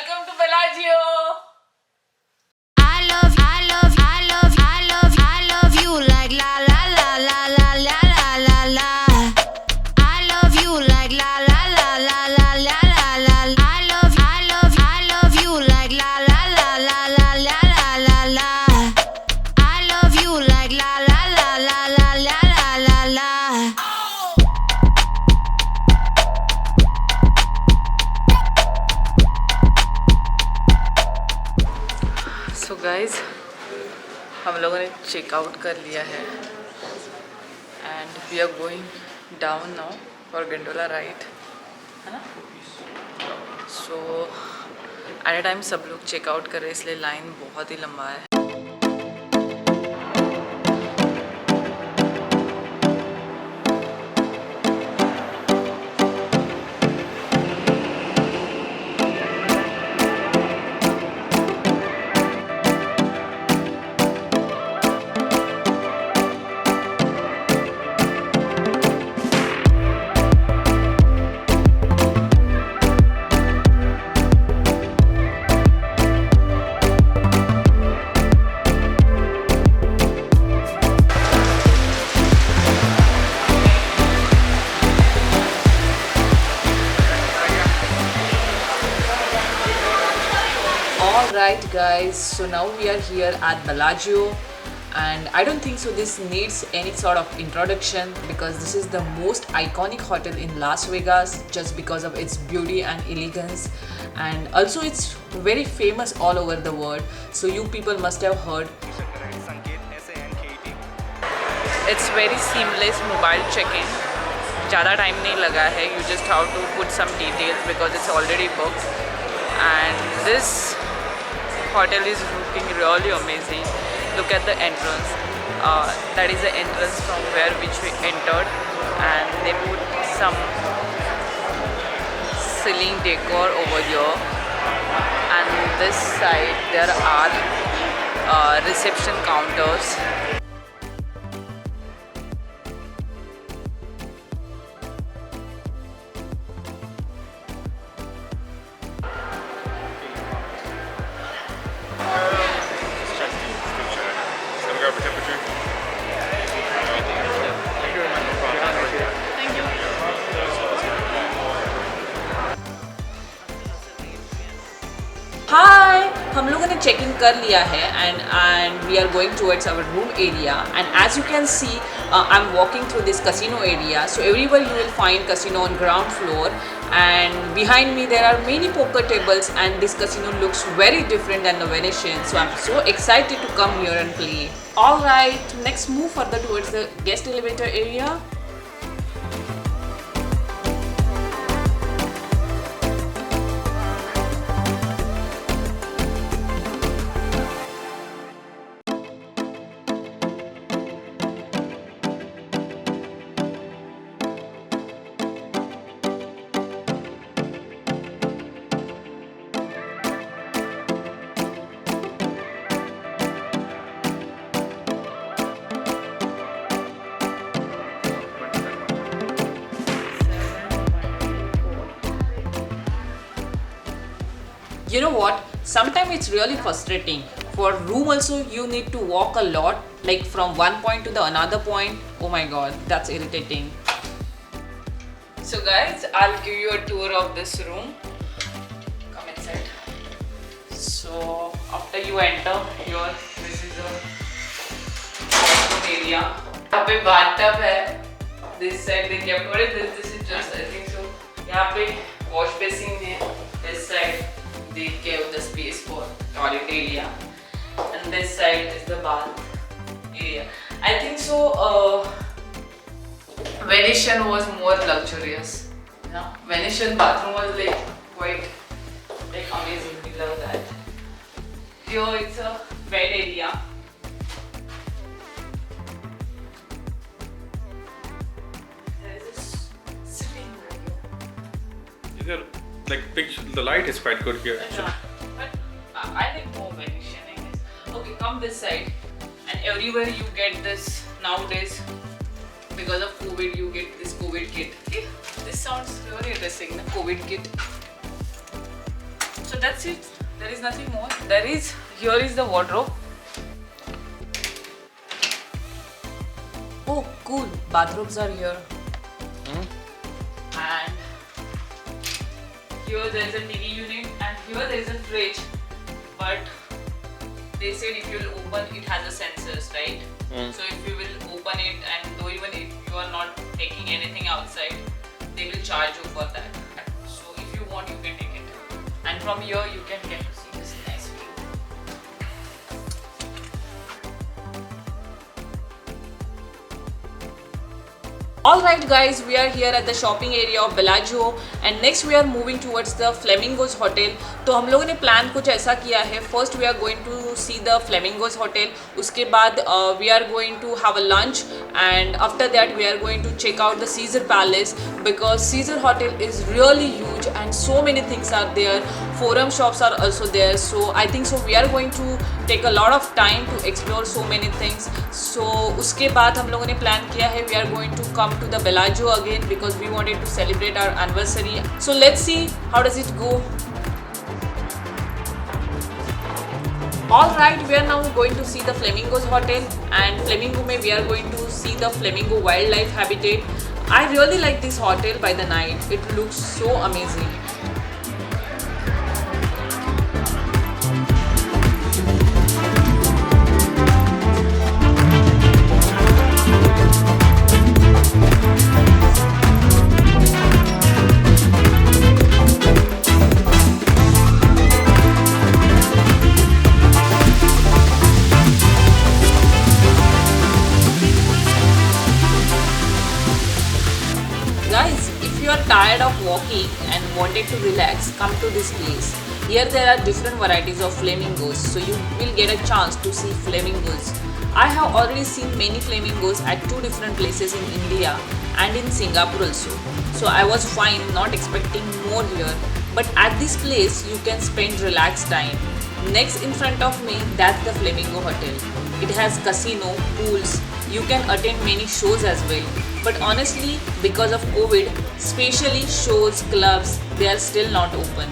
Welcome to Bellagio. I love you like la la la la la la la la la. I love you like la la la la la la la la. I love you like la la la la la la la la la. I love you like la la la la la la la la la. So guys, हम लोगों ने checkout कर लिया है and we are going down now for gondola ride, है ना. सो eight ए time सब लोग चेकआउट कर रहे हैं, इसलिए लाइन बहुत ही लंबा है. Alright guys, so now we are here at Bellagio and I don't think so this needs any sort of introduction because this is the most iconic hotel in Las Vegas just because of its beauty and elegance, and also it's very famous all over the world, so you people must have heard. It's very seamless mobile check-in. ज़्यादा time नहीं लगा है, you just have to put some details because it's already booked, and this hotel is looking really amazing. Look at the entrance. That is the entrance from where which we entered, and they put some ceiling decor over here, and this side there are reception counters. हाय, हम लोगों ने check in कर लिया है and we are going towards our room area, and as you can see I am walking through this casino area. So everywhere you will find casino on ground floor, and behind me there are many poker tables, and this casino looks very different than the Venetian, so I'm so excited to come here and play. Alright, next move further towards the guest elevator area. You know what? Sometimes it's really frustrating. For room also you need to walk a lot, like from one point to the another point. Oh my god, that's irritating. So guys, I'll give you a tour of this room. Come inside. So after you enter here, this is a bathroom area. यहाँ पे bathtub है. This side they kept. What is this? This is just, I think so. यहाँ पे wash basin है. This side they gave the space for toilet area, and this side is the bath area. I think so Venetian was more luxurious, you know? Venetian bathroom was like quite like amazing. We love that. Here it's a bed area. There is a sitting area. Like picture, the light is quite good here. But I think more Venetian, I guess. Okay, come this side, and everywhere you get this nowadays. Because of COVID, you get this COVID kit. Okay? This sounds really interesting, the COVID kit. So that's it. There is nothing more. Here is the wardrobe. Oh, cool. Bathrobes are here. And here there is a TV unit, and here there is a fridge. But they said if you will open, it has a sensors, right? So if you will open it, and though even if you are not taking anything outside, they will charge you for that. So if you want, you can take it. And from here you can get to see this nice view. Alright guys, we are here at the shopping area of Bellagio and next we are moving towards the Flamingos Hotel. तो हम लोगों ने plan कुछ ऐसा किया है. First we are going to see the Flamingos Hotel. उसके बाद we are going to have a lunch and after that we are going to check out the Caesar Palace because Caesar Hotel is really huge and so many things are there. Forum shops are also there. So I think so we are going to take a lot of time to explore so many things. So उसके बाद हम लोगों ने plan किया है we are going to come to the Bellagio again because we wanted to celebrate our anniversary. So let's see how does it go. Alright, we are now going to see the Flamingos Hotel and Flamingo mein we are going to see the Flamingo Wildlife Habitat. I really like this hotel by the night. It looks so amazing. Guys, if you are tired of walking and wanted to relax, come to this place. Here there are different varieties of flamingos, so you will get a chance to see flamingos. I have already seen many flamingos at two different places in India and in Singapore also. So I was fine not expecting more here, but at this place you can spend relaxed time. Next in front of me, that's the Flamingo Hotel. It has casino, pools, you can attend many shows as well. But honestly, because of COVID, especially shows, clubs, they are still not open.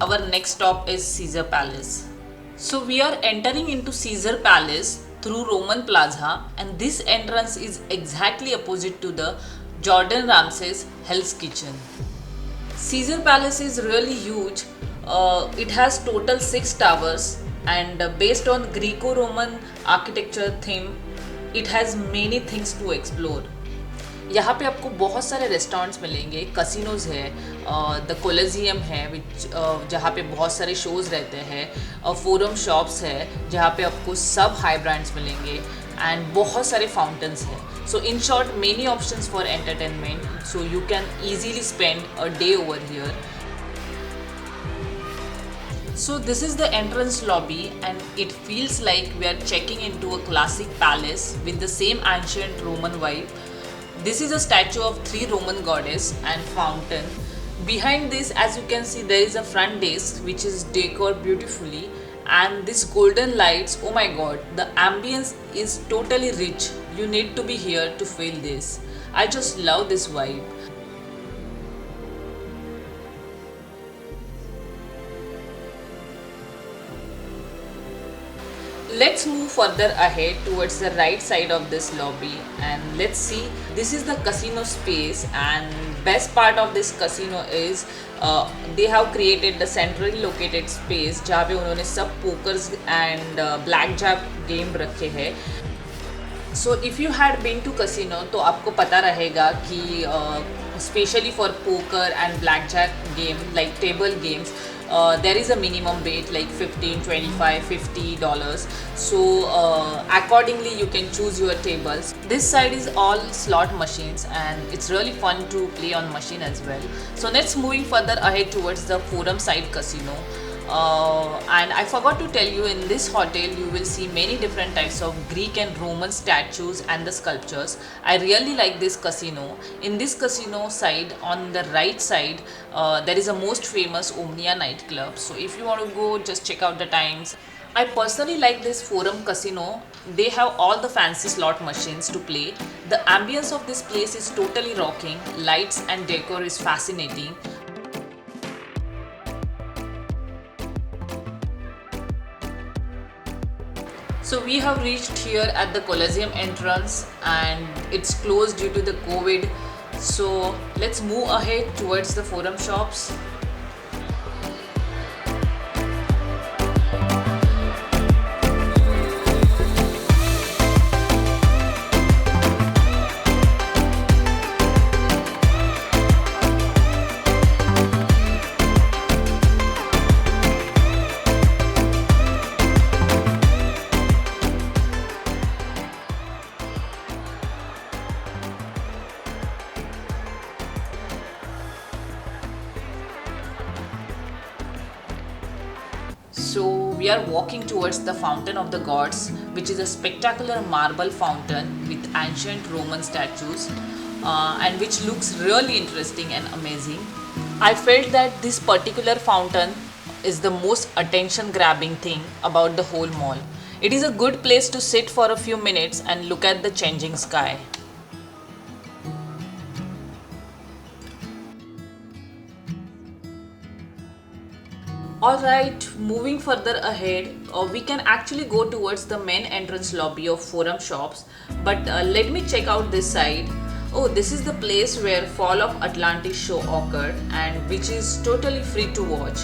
Our next stop is Caesar Palace. So we are entering into Caesar Palace through Roman Plaza and this entrance is exactly opposite to the Gordon Ramsay's Hell's Kitchen. Caesar Palace is really huge. It has total 6 towers and based on Greco-Roman architecture theme, it has many things to explore. यहाँ पे आपको बहुत सारे restaurants मिलेंगे, casinos है, the Colosseum है विच जहाँ पे बहुत सारे शोज़ रहते हैं, फोरम शॉप्स है जहाँ पे आपको सब हाई ब्रांड्स मिलेंगे एंड बहुत सारे फाउंटेन्स हैं. So in short, many options for entertainment, so you can easily spend a day over here. So this is the entrance lobby and it feels like we are checking into a classic palace with the same ancient Roman vibe. This is a statue of 3 Roman goddess and fountain. Behind this, as you can see, there is a front desk which is decorated beautifully and this golden lights, oh my god, the ambience is totally rich. You need to be here to feel this. I just love this vibe. Let's move further ahead towards the right side of this lobby and let's see. This is the casino space and best part of this casino is they have created the centrally located space जहाँ पे उन्होंने सब pokers and blackjack game रखे हैं. So if you had been to casino तो आपको पता रहेगा कि especially for poker and blackjack game like table games, there is a minimum bet like $15, $25, $50. So accordingly you can choose your tables. This side is all slot machines and it's really fun to play on machine as well. So let's moving further ahead towards the forum side casino. And I forgot to tell you, in this hotel you will see many different types of Greek and Roman statues and the sculptures. I really like this casino. In this casino side, on the right side, there is a most famous Omnia nightclub. So if you want to go, just check out the times. I personally like this Forum Casino. They have all the fancy slot machines to play. The ambience of this place is totally rocking. Lights and decor is fascinating. So we have reached here at the Colosseum entrance and it's closed due to the COVID. So let's move ahead towards the Forum shops. So we are walking towards the Fountain of the Gods, which is a spectacular marble fountain with ancient Roman statues and which looks really interesting and amazing. I felt that this particular fountain is the most attention grabbing thing about the whole mall. It is a good place to sit for a few minutes and look at the changing sky. Alright, moving further ahead, we can actually go towards the main entrance lobby of Forum shops, but let me check out this side. Oh, this is the place where Fall of Atlantis show occurred and which is totally free to watch.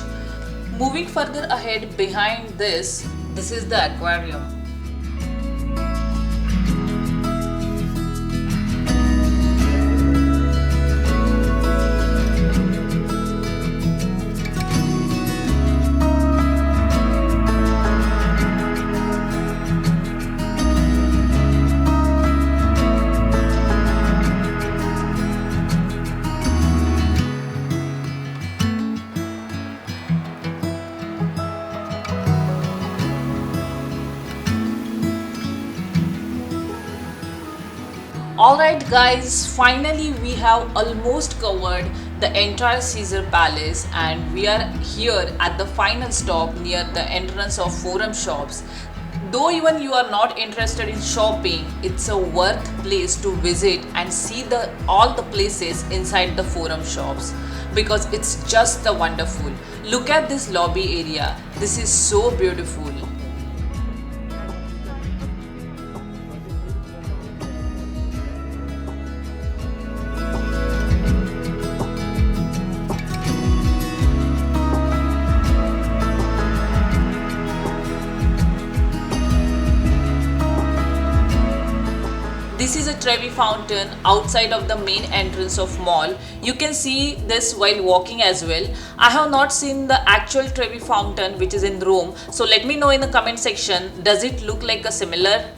Moving further ahead behind this is the aquarium. Alright guys, finally we have almost covered the entire Caesar Palace and we are here at the final stop near the entrance of Forum shops. Though even you are not interested in shopping, it's a worth place to visit and see all the places inside the Forum shops because it's just the wonderful. Look at this lobby area. This is so beautiful. This is a Trevi fountain outside of the main entrance of mall. You can see this while walking as well. I have not seen the actual Trevi fountain which is in Rome. So let me know in the comment section, does it look like a similar?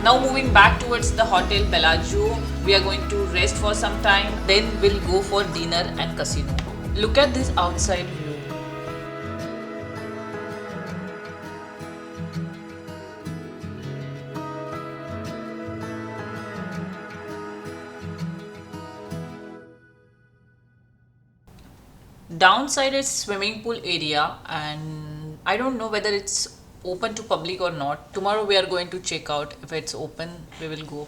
Now moving back towards the Hotel Bellagio, we are going to rest for some time, then we'll go for dinner and casino. Look at this outside view. Downside is swimming pool area and I don't know whether it's open to public or not. Tomorrow we are going to check out. If it's open, we will go.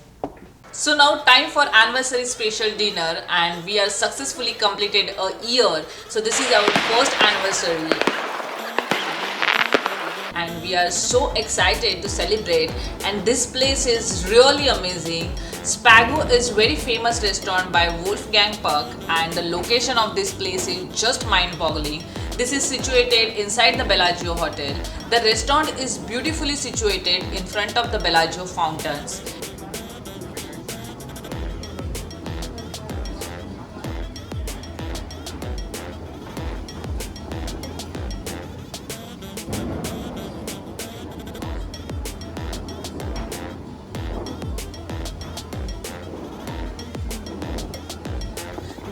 So now time for anniversary special dinner and we are successfully completed a year. So this is our first anniversary and we are so excited to celebrate, and this place is really amazing. Spago is very famous restaurant by Wolfgang Puck and the location of this place is just mind-boggling. This is situated inside the Bellagio Hotel. The restaurant is beautifully situated in front of the Bellagio fountains.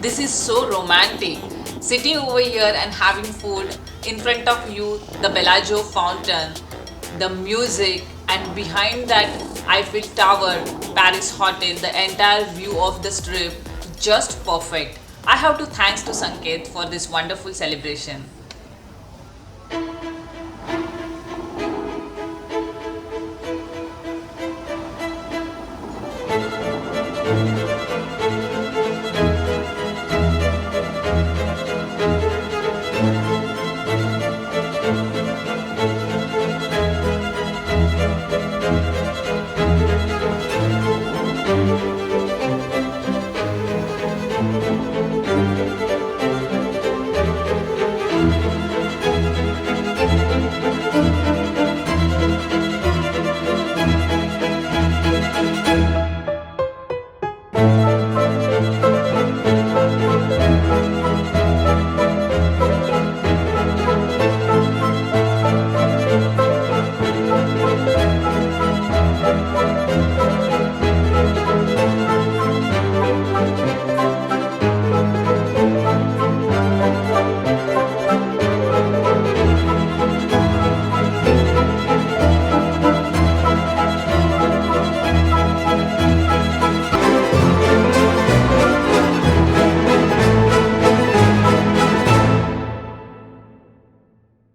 This is so romantic. Sitting over here and having food, in front of you the Bellagio fountain, the music, and behind that Eiffel Tower, Paris Hotel, the entire view of the strip, just perfect. I have to thanks to Sanket for this wonderful celebration.